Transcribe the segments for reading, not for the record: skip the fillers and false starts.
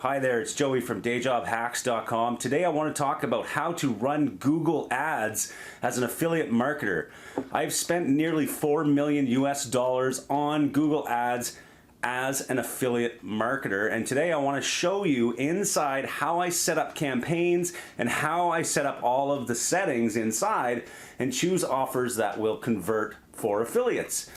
Hi there, it's Joey from DayJobHacks.com. Today I want to talk about how to run Google Ads as an affiliate marketer. I've spent nearly $4 million on Google Ads as an affiliate marketer, and today I want to show you inside how I set up campaigns and how I set up all of the settings inside and choose offers that will convert for affiliates.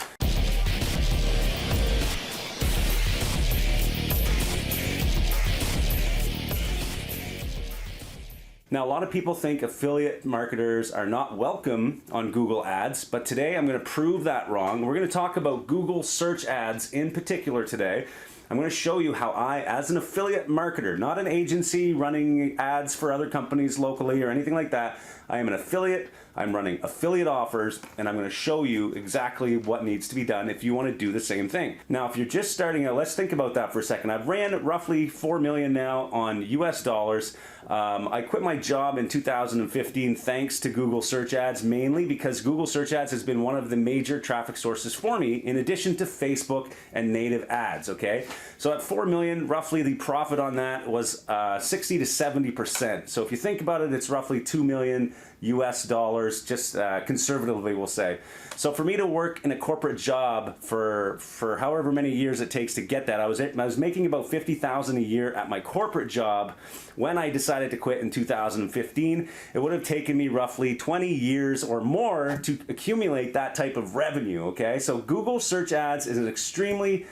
Now, a lot of people think affiliate marketers are not welcome on Google Ads, but today I'm going to prove that wrong. We're going to talk about Google search ads in particular today. I'm going to show you how I, as an affiliate marketer, not an agency running ads for other companies locally or anything like that, I am an affiliate, I'm running affiliate offers, and I'm going to show you exactly what needs to be done if you want to do the same thing. Now, if you're just starting out, let's think about that for a second. I've ran roughly $4 million now on US dollars. I quit my job in 2015 thanks to Google search ads, mainly because Google search ads has been one of the major traffic sources for me, in addition to Facebook and native ads, okay? So at 4 million, roughly the profit on that was 60 to 70%. So if you think about it, it's roughly 2 million US dollars, just conservatively we'll say. So for me to work in a corporate job for however many years it takes to get that, I was making about $50,000 a year at my corporate job. When I decided to quit in 2015, it would have taken me roughly 20 years or more to accumulate that type of revenue, okay? So Google search ads is an extremely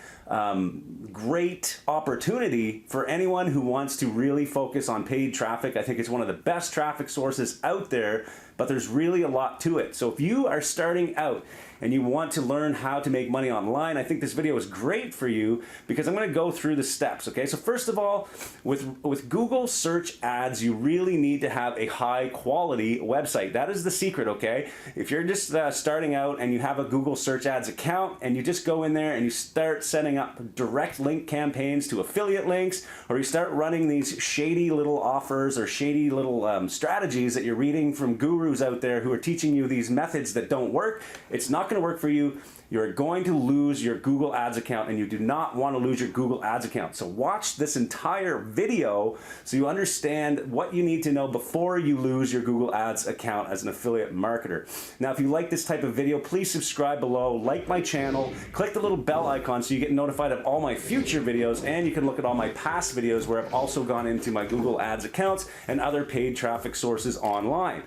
great opportunity for anyone who wants to really focus on paid traffic. I think it's one of the best traffic sources out there, but there's really a lot to it. So if you are starting out and you want to learn how to make money online, I think this video is great for you because I'm going to go through the steps, okay? So first of all, with Google search ads, you really need to have a high quality website. That is the secret, okay? If you're just starting out and you have a Google search ads account and you just go in there and you start setting up direct link campaigns to affiliate links, or you start running these shady little offers or shady little strategies that you're reading from gurus out there who are teaching you these methods that don't work, it's not going to work for you. You're going to lose your Google Ads account, and you do not want to lose your Google Ads account. So watch this entire video so you understand what you need to know before you lose your Google Ads account as an affiliate marketer. Now, if you like this type of video, please subscribe below, like my channel, click the little bell icon so you get notified of all my future videos, and you can look at all my past videos where I've also gone into my Google Ads accounts and other paid traffic sources online.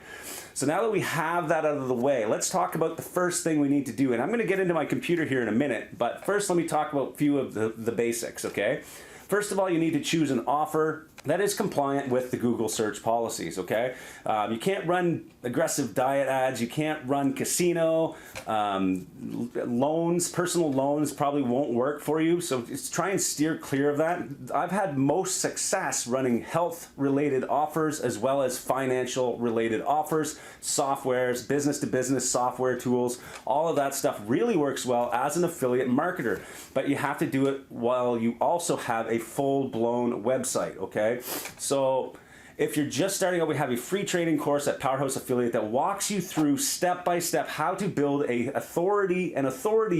So now that we have that out of the way, let's talk about the first thing we need to do. And I'm going to get into my computer here in a minute, but first let me talk about a few of the basics, okay? First of all, you need to choose an offer that is compliant with the Google search policies, okay? You can't run aggressive diet ads, you can't run casino, loans, personal loans probably won't work for you, so just try and steer clear of that. I've had most success running health-related offers as well as financial-related offers, softwares, business-to-business software tools, all of that stuff really works well as an affiliate marketer, but you have to do it while you also have a full-blown website, okay? So if you're just starting out, we have a free training course at Powerhouse Affiliate that walks you through step-by-step how to build an authority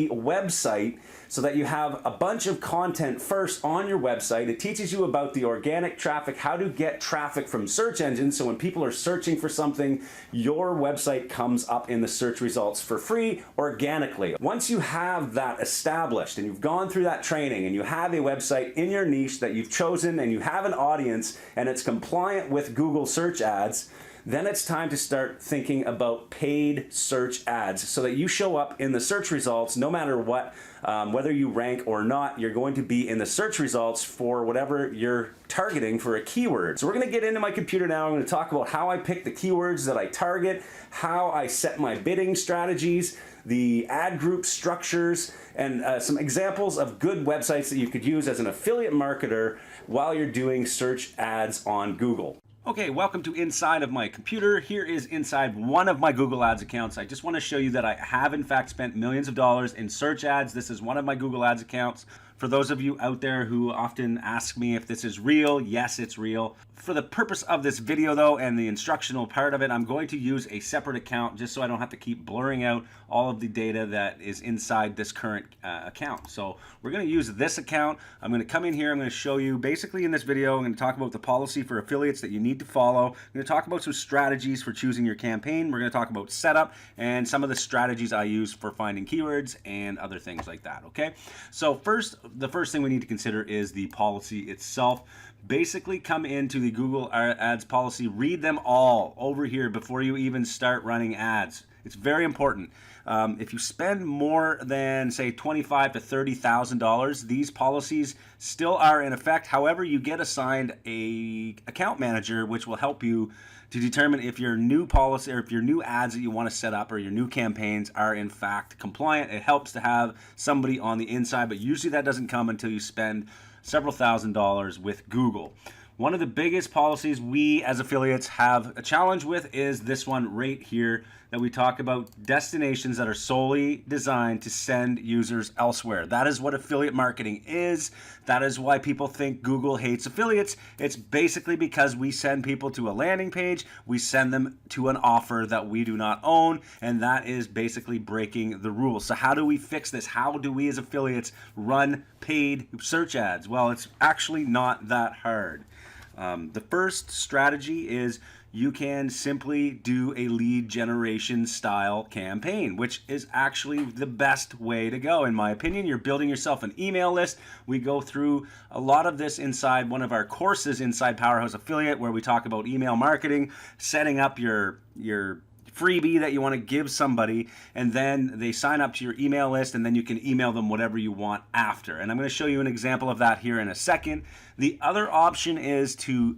website so that you have a bunch of content first on your website. It teaches you about the organic traffic, how to get traffic from search engines, so when people are searching for something, your website comes up in the search results for free organically. Once you have that established and you've gone through that training and you have a website in your niche that you've chosen and you have an audience and it's compliant with Google search ads, then it's time to start thinking about paid search ads so that you show up in the search results no matter what, whether you rank or not, you're going to be in the search results for whatever you're targeting for a keyword. So we're going to get into my computer now. I'm going to talk about how I pick the keywords that I target, how I set my bidding strategies, the ad group structures, and some examples of good websites that you could use as an affiliate marketer while you're doing search ads on Google. Okay, welcome to inside of my computer. Here is inside one of my Google Ads accounts. I just want to show you that I have in fact spent millions of dollars in search ads. This is one of my Google Ads accounts. For those of you out there who often ask me if this is real, yes, it's real. For the purpose of this video though, and the instructional part of it, I'm going to use a separate account just so I don't have to keep blurring out all of the data that is inside this current account. So we're going to use this account. I'm going to come in here. I'm going to show you basically in this video, I'm going to talk about the policy for affiliates that you need to follow. I'm going to talk about some strategies for choosing your campaign. We're going to talk about setup and some of the strategies I use for finding keywords and other things like that. Okay. So the first thing we need to consider is the policy itself. Basically come into the Google Ads policy, read them all over here before you even start running ads. It's very important. If you spend more than say $25,000 to $30,000, these policies still are in effect. However, you get assigned a account manager, which will help you to determine if your new policy or if your new ads that you want to set up or your new campaigns are in fact compliant. It helps to have somebody on the inside, but usually that doesn't come until you spend several $1,000s with Google. One of the biggest policies we as affiliates have a challenge with is this one right here that we talk about, destinations that are solely designed to send users elsewhere. That is what affiliate marketing is. That is why people think Google hates affiliates. It's basically because we send people to a landing page, we send them to an offer that we do not own, and that is basically breaking the rules. So how do we fix this? How do we as affiliates run paid search ads? Well, it's actually not that hard. The first strategy is you can simply do a lead generation style campaign, which is actually the best way to go. In my opinion, you're building yourself an email list. We go through a lot of this inside one of our courses inside Powerhouse Affiliate, where we talk about email marketing, setting up your freebie that you want to give somebody, and then they sign up to your email list, and then you can email them whatever you want after. And I'm going to show you an example of that here in a second. The other option is to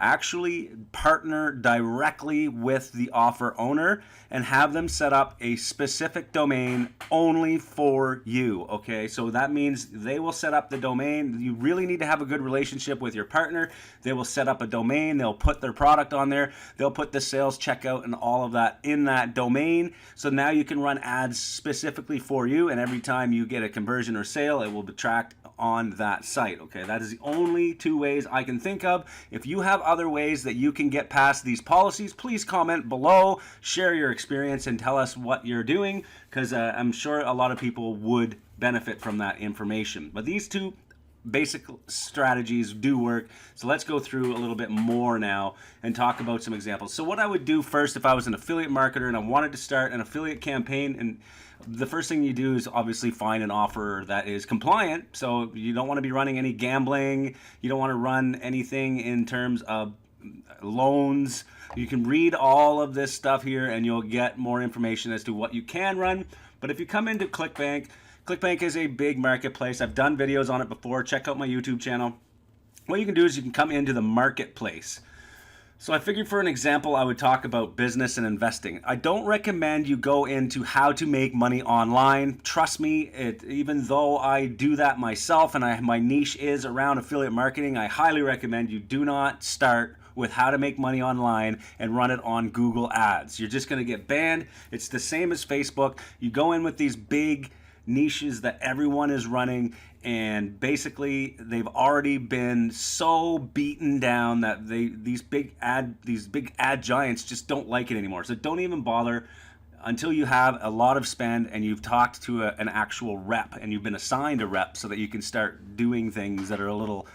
actually partner directly with the offer owner and have them set up a specific domain only for you. Okay, so that means they will set up the domain. You really need to have a good relationship with your partner. They will set up a domain, they'll put their product on there, they'll put the sales checkout and all of that in that domain. So now you can run ads specifically for you, and every time you get a conversion or sale, it will be tracked on that site. Okay, that is the only two ways I can think of. If you have other ways that you can get past these policies, please comment below, share your experience, and tell us what you're doing, because I'm sure a lot of people would benefit from that information. But these two basic strategies do work. So let's go through a little bit more now and talk about some examples. So what I would do first if I was an affiliate marketer and I wanted to start an affiliate campaign, and the first thing you do is obviously find an offer that is compliant. So you don't want to be running any gambling. You don't want to run anything in terms of loans. You can read all of this stuff here and you'll get more information as to what you can run. But if you come into ClickBank, ClickBank is a big marketplace. I've done videos on it before. Check out my YouTube channel. What you can do is you can come into the marketplace. So I figured for an example, I would talk about business and investing. I don't recommend you go into how to make money online. Trust me, even though I do that myself and my niche is around affiliate marketing, I highly recommend you do not start with how to make money online and run it on Google Ads. You're just going to get banned. It's the same as Facebook. You go in with these big niches that everyone is running, and basically they've already been so beaten down that these big ad giants just don't like it anymore. So don't even bother until you have a lot of spend and you've talked to an actual rep and you've been assigned a rep, so that you can start doing things that are a little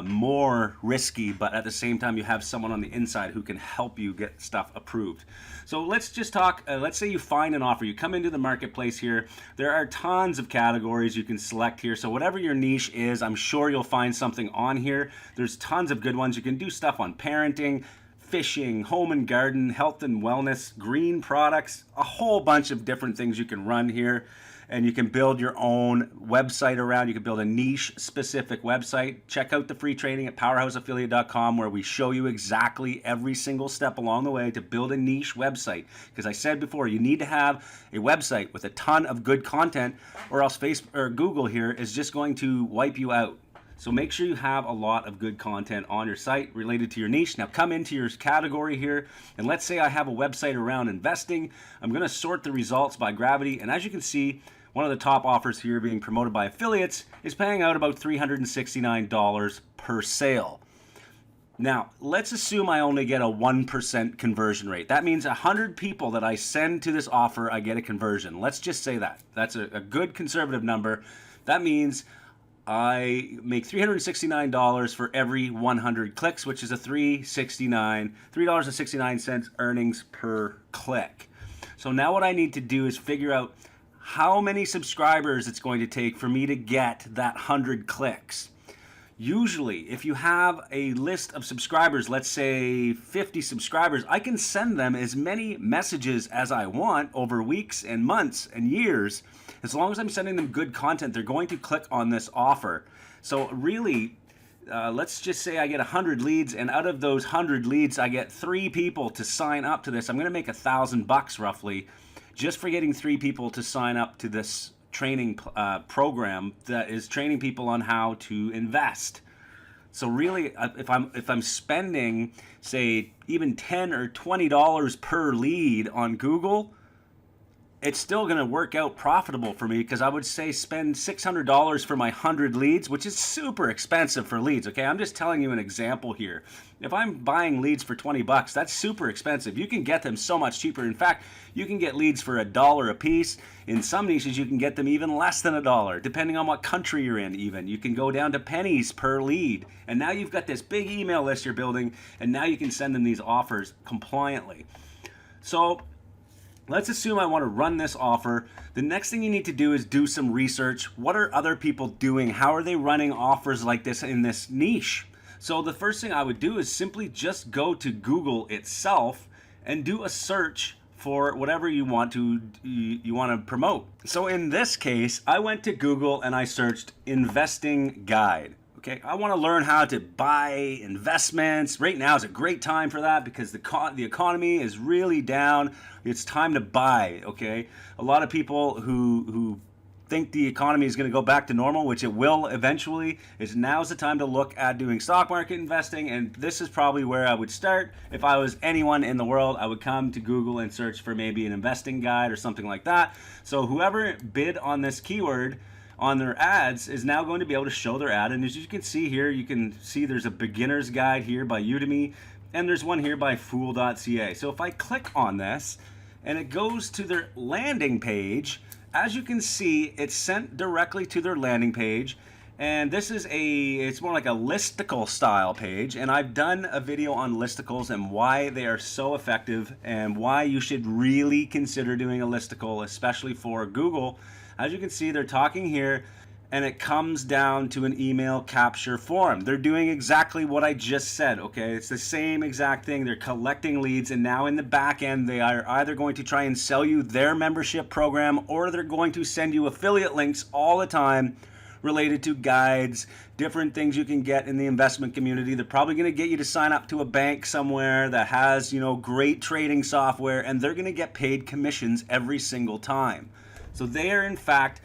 more risky, but at the same time you have someone on the inside who can help you get stuff approved. So let's just talk, let's say you find an offer, you come into the marketplace here, there are tons of categories you can select here. So whatever your niche is, I'm sure you'll find something on here. There's tons of good ones. You can do stuff on parenting, fishing, home and garden, health and wellness, green products, a whole bunch of different things you can run here. And you can build your own website around. You can build a niche specific website. Check out the free training at powerhouseaffiliate.com, where we show you exactly every single step along the way to build a niche website. Because I said before, you need to have a website with a ton of good content, or else Facebook or Google here is just going to wipe you out. So make sure you have a lot of good content on your site related to your niche. Now come into your category here, and let's say I have a website around investing. I'm going to sort the results by gravity, and as you can see, one of the top offers here being promoted by affiliates, is paying out about $369 per sale. Now, let's assume I only get a 1% conversion rate. That means 100 people that I send to this offer, I get a conversion. Let's just say that. That's a good conservative number. That means I make $369 for every 100 clicks, which is a $3.69 earnings per click. So now what I need to do is figure out how many subscribers it's going to take for me to get that 100 clicks. Usually, if you have a list of subscribers, let's say 50 subscribers, I can send them as many messages as I want over weeks and months and years. As long as I'm sending them good content, they're going to click on this offer. So really, let's just say I get 100 leads, and out of those 100 leads, I get 3 people to sign up to this. I'm going to make $1,000 roughly just for getting 3 people to sign up to this training program that is training people on how to invest. So really, if I'm spending, say, even $10 or $20 per lead on Google, it's still going to work out profitable for me, because I would say spend $600 for my 100 leads, which is super expensive for leads. Okay, I'm just telling you an example here. If I'm buying leads for $20, that's super expensive. You can get them so much cheaper. In fact, you can get leads for $1 a piece. In some niches, you can get them even less than $1, depending on what country you're in even. You can go down to pennies per lead. And now you've got this big email list you're building, and now you can send them these offers compliantly. So let's assume I want to run this offer. The next thing you need to do is do some research. What are other people doing? How are they running offers like this in this niche? So the first thing I would do is simply just go to Google itself and do a search for whatever you want to promote. So in this case, I went to Google and I searched investing guide. Okay, I want to learn how to buy investments. Right now is a great time for that because the economy is really down. It's time to buy, okay? A lot of people who think the economy is going to go back to normal, which it will eventually, now's the time to look at doing stock market investing, and this is probably where I would start. If I was anyone in the world, I would come to Google and search for maybe an investing guide or something like that. So whoever bid on this keyword on their ads is now going to be able to show their ad. And as you can see here, you can see there's a beginner's guide here by Udemy, and there's one here by fool.ca. So if I click on this and it goes to their landing page, as you can see, it's sent directly to their landing page. And this is it's more like a listicle style page. And I've done a video on listicles and why they are so effective and why you should really consider doing a listicle, especially for Google. As you can see, they're talking here, and it comes down to an email capture form. They're doing exactly what I just said, okay? It's the same exact thing. They're collecting leads, and now in the back end, they are either going to try and sell you their membership program, or they're going to send you affiliate links all the time related to guides, different things you can get in the investment community. They're probably going to get you to sign up to a bank somewhere that has, great trading software, and they're going to get paid commissions every single time. So they are, in fact,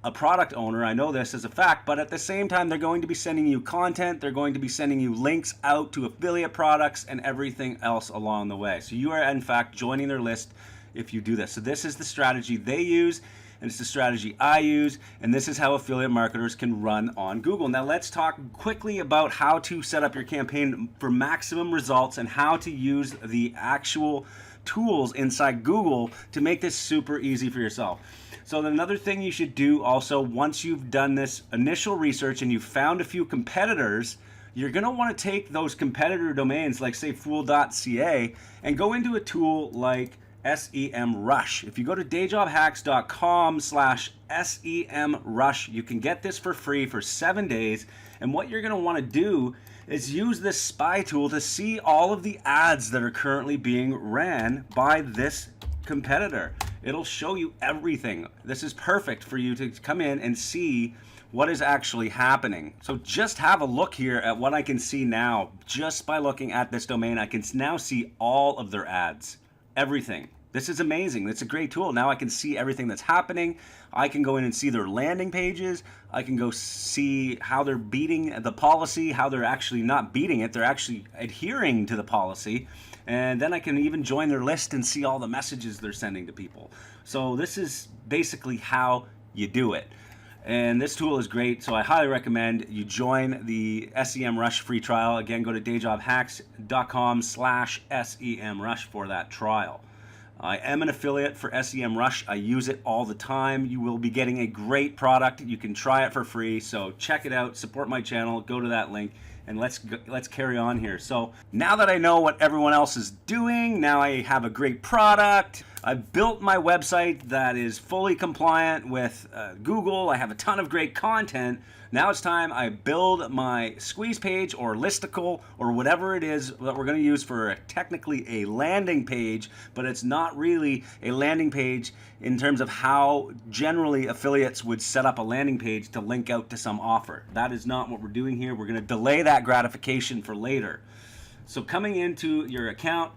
a product owner. I know this as a fact, but at the same time, they're going to be sending you content. They're going to be sending you links out to affiliate products and everything else along the way. So you are, in fact, joining their list if you do this. So this is the strategy they use, and it's the strategy I use, and this is how affiliate marketers can run on Google. Now let's talk quickly about how to set up your campaign for maximum results and how to use the actual tools inside Google to make this super easy for yourself. So another thing you should do also, once you've done this initial research and you've found a few competitors, you're going to want to take those competitor domains like say fool.ca and go into a tool like SEMrush. If you go to dayjobhacks.com/SEMrush, you can get this for free for 7 days. And what you're going to want to do is use this spy tool to see all of the ads that are currently being ran by this competitor. It'll show you everything. This is perfect for you to come in and see what is actually happening. So just have a look here at what I can see now. Just by looking at this domain, I can now see all of their ads, everything. This is amazing. It's a great tool. Now I can see everything that's happening. I can go in and see their landing pages. I can go see how they're beating the policy, how they're actually not beating it. They're actually adhering to the policy. And then I can even join their list and see all the messages they're sending to people. So this is basically how you do it. And this tool is great, so I highly recommend you join the SEMrush free trial. Again, go to dayjobhacks.com/SEMrush for that trial. I am an affiliate for SEMrush. I use it all the time. You will be getting a great product. You can try it for free, so check it out, support my channel, go to that link, and let's carry on here. So now that I know what everyone else is doing, now I have a great product. I've built my website that is fully compliant with Google. I have a ton of great content. Now it's time I build my squeeze page or listicle or whatever it is that we're going to use for technically a landing page, but it's not really a landing page in terms of how generally affiliates would set up a landing page to link out to some offer. That is not what we're doing here. We're going to delay that gratification for later. So coming into your account,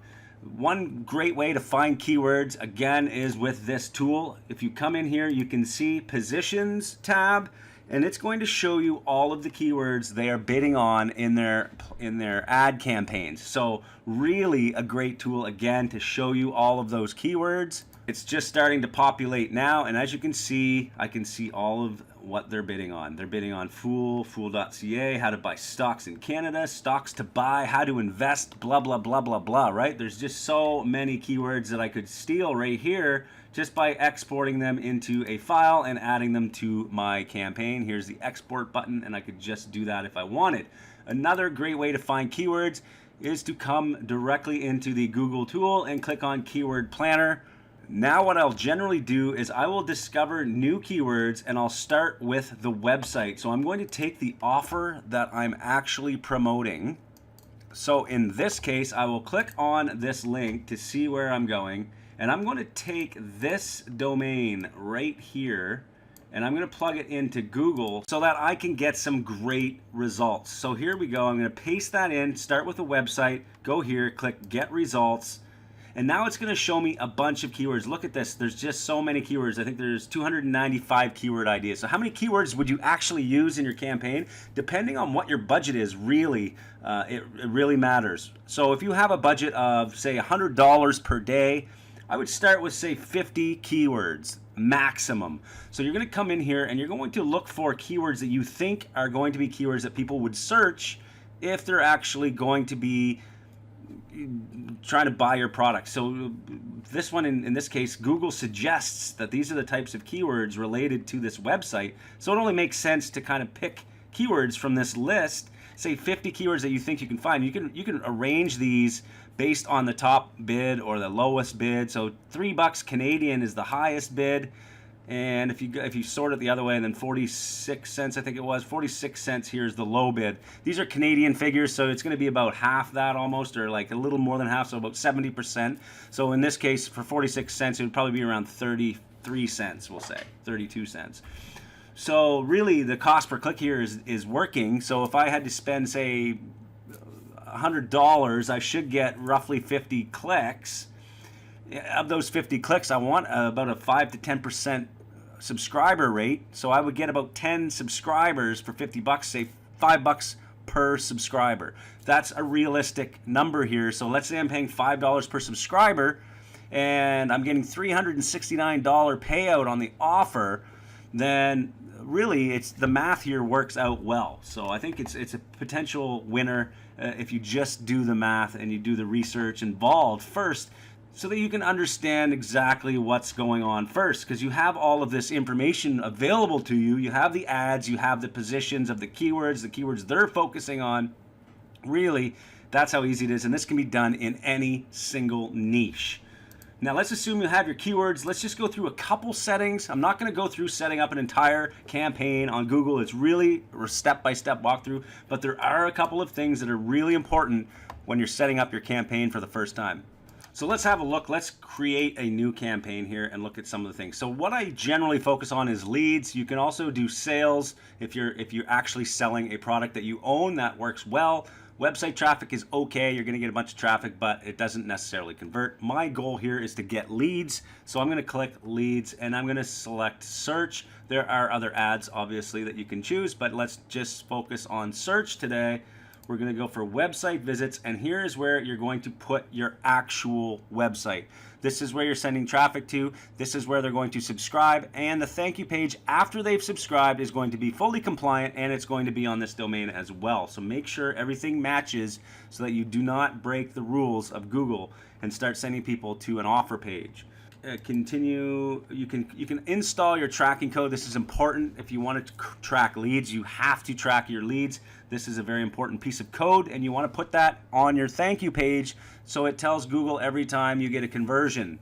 one great way to find keywords, again, is with this tool. If you come in here, you can see Positions tab, and it's going to show you all of the keywords they are bidding on in their ad campaigns. So really a great tool, again, to show you all of those keywords. It's just starting to populate now, and as you can see, I can see all of what they're bidding on. They're bidding on fool.ca, how to buy stocks in Canada, stocks to buy, how to invest, blah, blah, blah, blah, blah, right? There's just so many keywords that I could steal right here just by exporting them into a file and adding them to my campaign. Here's the export button, and I could just do that if I wanted. Another great way to find keywords is to come directly into the Google tool and click on Keyword Planner. Now what I'll generally do is I will discover new keywords, and I'll start with the website. So I'm going to take the offer that I'm actually promoting. So in this case, I will click on this link to see where I'm going, and I'm going to take this domain right here and I'm going to plug it into Google so that I can get some great results. So here we go. I'm going to paste that in, start with a website, go here, click Get Results. And now it's going to show me a bunch of keywords. Look at this. There's just so many keywords. I think there's 295 keyword ideas. So how many keywords would you actually use in your campaign? Depending on what your budget is, really, it really matters. So if you have a budget of, say, $100 per day, I would start with, say, 50 keywords maximum. So you're going to come in here and you're going to look for keywords that you think are going to be keywords that people would search if they're actually going to be trying to buy your product. So this one, in this case, Google suggests that these are the types of keywords related to this website. So it only makes sense to kind of pick keywords from this list, say 50 keywords that you think you can find. You can arrange these based on the top bid or the lowest bid. So $3 Canadian is the highest bid. And if you sort it the other way, then 46 cents, I think it was, 46 cents here is the low bid. These are Canadian figures, so it's going to be about half that almost, or like a little more than half, so about 70%. So in this case, for 46 cents, it would probably be around 33 cents, we'll say, 32 cents. So really, the cost per click here is working. So if I had to spend, say, $100, I should get roughly 50 clicks. Of those 50 clicks, I want about a 5 to 10% subscriber rate. So I would get about 10 subscribers for 50 bucks, say $5 per subscriber. That's a realistic number here. So let's say I'm paying $5 per subscriber and I'm getting $369 payout on the offer, then really it's the math here works out well. So I think it's a potential winner if you just do the math and you do the research involved first, so that you can understand exactly what's going on first, because you have all of this information available to you. You have the ads, you have the positions of the keywords they're focusing on. Really, that's how easy it is, and this can be done in any single niche. Now let's assume you have your keywords. Let's just go through a couple settings. I'm not going to go through setting up an entire campaign on Google. It's really a step-by-step walkthrough, but there are a couple of things that are really important when you're setting up your campaign for the first time. So let's have a look. Let's create a new campaign here and look at some of the things. So what I generally focus on is leads. You can also do sales if you're actually selling a product that you own. That works well. Website traffic is okay. You're going to get a bunch of traffic, but it doesn't necessarily convert. My goal here is to get leads. So I'm going to click leads and I'm going to select search. There are other ads, obviously, that you can choose, but let's just focus on search today. We're going to go for website visits, and here is where you're going to put your actual website. This is where you're sending traffic to. This is where they're going to subscribe, and the thank you page after they've subscribed is going to be fully compliant, and it's going to be on this domain as well. So make sure everything matches so that you do not break the rules of Google and start sending people to an offer page. Continue. You can install your tracking code. This is important. If you want to track leads, you have to track your leads. This is a very important piece of code, and you want to put that on your thank you page so it tells Google every time you get a conversion.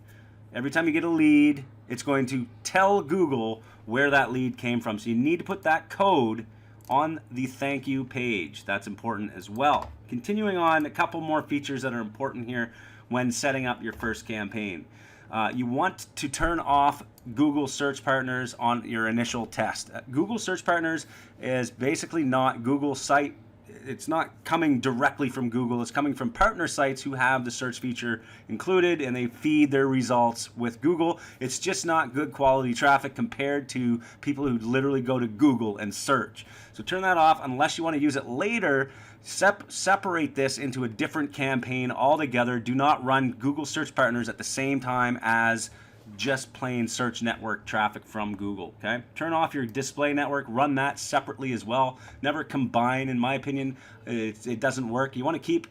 Every time you get a lead, it's going to tell Google where that lead came from. So you need to put that code on the thank you page. That's important as well. Continuing on, a couple more features that are important here when setting up your first campaign. You want to turn off Google Search Partners on your initial test. Google Search Partners is basically not Google's site. It's not coming directly from Google. It's coming from partner sites who have the search feature included, and they feed their results with Google. It's just not good quality traffic compared to people who literally go to Google and search. So turn that off unless you want to use it later. Separate this into a different campaign altogether. Do not run Google Search Partners at the same time as just plain search network traffic from Google. Okay, turn off your display network, run that separately as well. Never combine, in my opinion. It doesn't work. You want to keep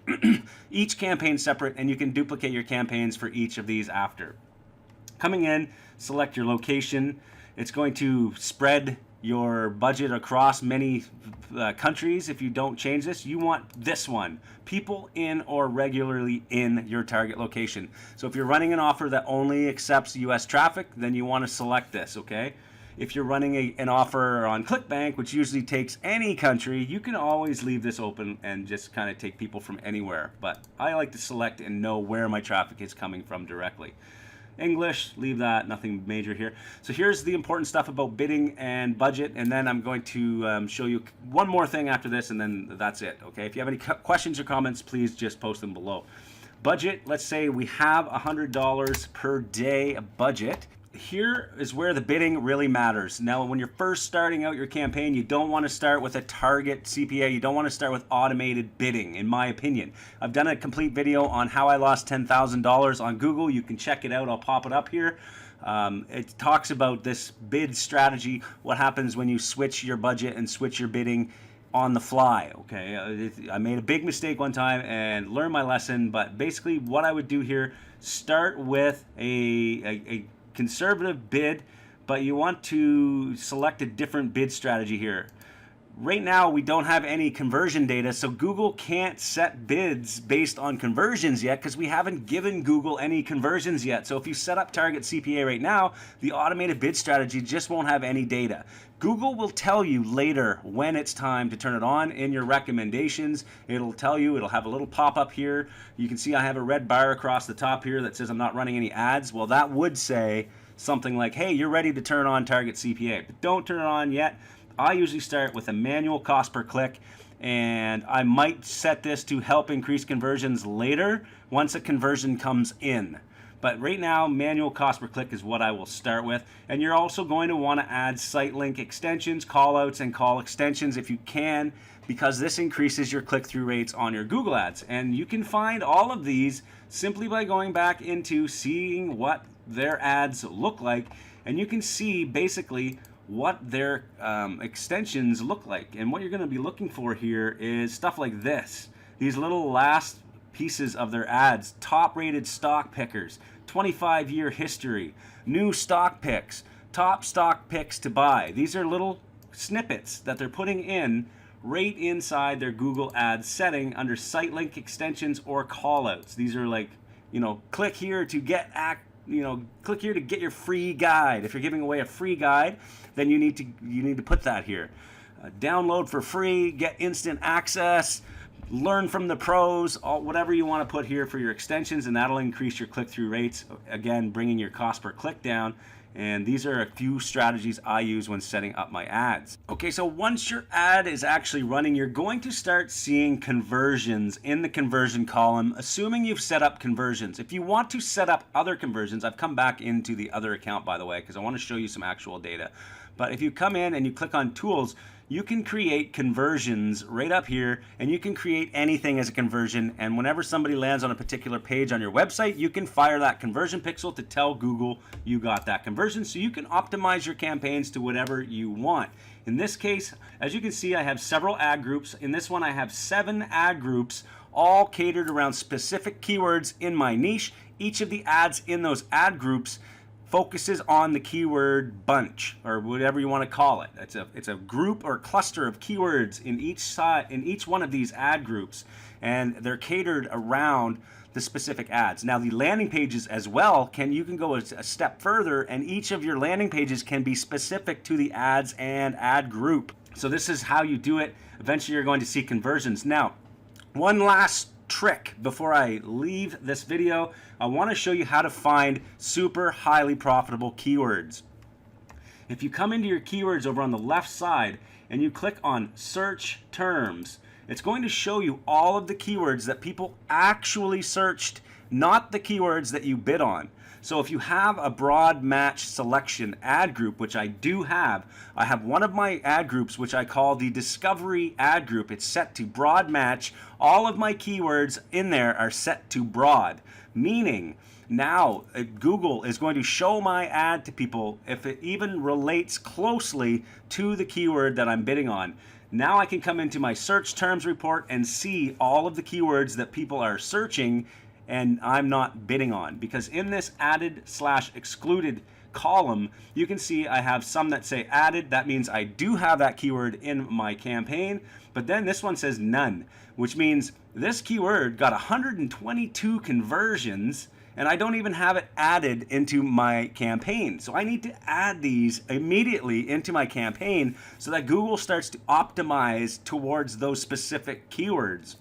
each campaign separate, and you can duplicate your campaigns for each of these after. Coming in, select your location. It's going to spread your budget across many countries. If you don't change this, you want this one: people in or regularly in your target location. So if you're running an offer that only accepts US traffic, then you want to select this, okay? If you're running an offer on ClickBank, which usually takes any country, you can always leave this open and just kind of take people from anywhere. But I like to select and know where my traffic is coming from directly. English, leave that, nothing major here. So here's the important stuff about bidding and budget, and then I'm going to show you one more thing after this, and then that's it, okay? If you have any questions or comments, please just post them below. Budget, let's say we have $100 per day budget. Here is where the bidding really matters. Now, when you're first starting out your campaign, you don't want to start with a target CPA. You don't want to start with automated bidding, in my opinion. I've done a complete video on how I lost $10,000 on Google. You can check it out. I'll pop it up here. It talks about this bid strategy, what happens when you switch your budget and switch your bidding on the fly, okay? I made a big mistake one time and learned my lesson, but basically what I would do here, start with a conservative bid, but you want to select a different bid strategy here. Right now, we don't have any conversion data, so Google can't set bids based on conversions yet because we haven't given Google any conversions yet. So if you set up target CPA right now, the automated bid strategy just won't have any data. Google will tell you later when it's time to turn it on in your recommendations. It'll tell you, it'll have a little pop-up here. You can see I have a red bar across the top here that says I'm not running any ads. Well, that would say something like, hey, you're ready to turn on target CPA, but don't turn it on yet. I usually start with a manual cost per click, and I might set this to help increase conversions later once a conversion comes in. But right now, manual cost per click is what I will start with. And you're also going to want to add site link extensions, callouts, and call extensions if you can, because this increases your click-through rates on your Google ads. And you can find all of these simply by going back into seeing what their ads look like. And you can see basically what their extensions look like. And what you're going to be looking for here is stuff like this. These little last pieces of their ads: top rated stock pickers, 25-year history, new stock picks, top stock picks to buy. These are little snippets that they're putting in right inside their Google Ads setting under site link extensions or callouts. These are like, you know, click here to get click here to get your free guide. If you're giving away a free guide, then you need to put that here. Download for free, get instant access, learn from the pros, whatever you want to put here for your extensions, and that'll increase your click-through rates, again bringing your cost per click down. And these are a few strategies I use when setting up my ads. Okay, so once your ad is actually running, you're going to start seeing conversions in the conversion column, assuming you've set up conversions. If you want to set up other conversions, I've come back into the other account, by the way, because I want to show you some actual data. But if you come in and you click on tools, you can create conversions right up here, and you can create anything as a conversion, and whenever somebody lands on a particular page on your website, you can fire that conversion pixel to tell Google you got that conversion, so you can optimize your campaigns to whatever you want. In this case, as you can see, I have several ad groups. In this one, I have 7 ad groups, all catered around specific keywords in my niche. Each of the ads in those ad groups focuses on the keyword bunch, or whatever you want to call it. It's a group or cluster of keywords in each one of these ad groups, and they're catered around the specific ads. Now the landing pages as well, you can go a step further, and each of your landing pages can be specific to the ads and ad group. So this is how you do it. Eventually you're going to see conversions. Now, one last trick before I leave this video. I want to show you how to find super highly profitable keywords. If you come into your keywords over on the left side and you click on search terms, it's going to show you all of the keywords that people actually searched, not the keywords that you bid on. So if you have a broad match selection ad group, which I do have, I have one of my ad groups which I call the discovery ad group. It's set to broad match. All of my keywords in there are set to broad, meaning now Google is going to show my ad to people if it even relates closely to the keyword that I'm bidding on. Now I can come into my search terms report and see all of the keywords that people are searching and I'm not bidding on, because in this added/excluded column, you can see I have some that say added. That means I do have that keyword in my campaign, but then this one says none, which means this keyword got 122 conversions and I don't even have it added into my campaign. So I need to add these immediately into my campaign so that Google starts to optimize towards those specific keywords.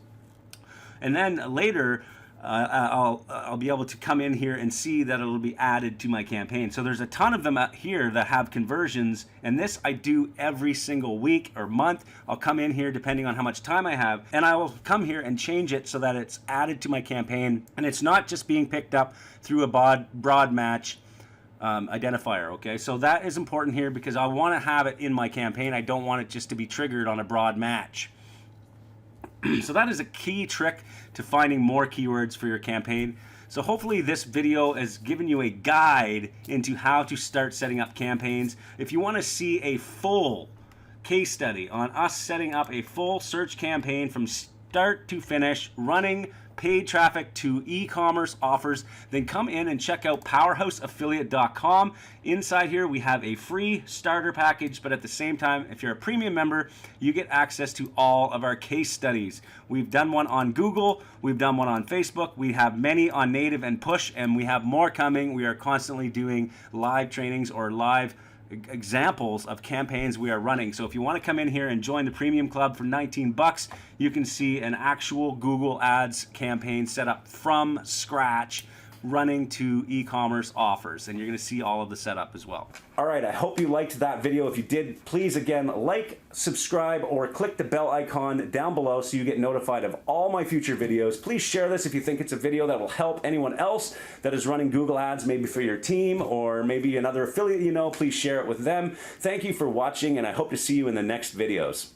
And then later, I'll be able to come in here and see that it'll be added to my campaign. So there's a ton of them out here that have conversions, and this I do every single week or month. I'll come in here depending on how much time I have, and I will come here and change it so that it's added to my campaign, and it's not just being picked up through a broad match identifier. Okay, so that is important here because I want to have it in my campaign. I don't want it just to be triggered on a broad match. So that is a key trick to finding more keywords for your campaign. So hopefully this video has given you a guide into how to start setting up campaigns. If you want to see a full case study on us setting up a full search campaign from start to finish, running paid traffic to e-commerce offers, then come in and check out powerhouseaffiliate.com. Inside here we have a free starter package, but at the same time, if you're a premium member, you get access to all of our case studies. We've done one on Google, we've done one on Facebook, we have many on native and push, and we have more coming. We are constantly doing live trainings or live examples of campaigns we are running. So if you want to come in here and join the premium club for 19 bucks, you can see an actual Google Ads campaign set up from scratch, running to e-commerce offers, and you're going to see all of the setup as well. All right, I hope you liked that video. If you did, please again like, subscribe, or click the bell icon down below so you get notified of all my future videos. Please share this if you think it's a video that will help anyone else that is running Google Ads, maybe for your team or maybe another affiliate you know. Please share it with them. Thank you for watching, and I hope to see you in the next videos.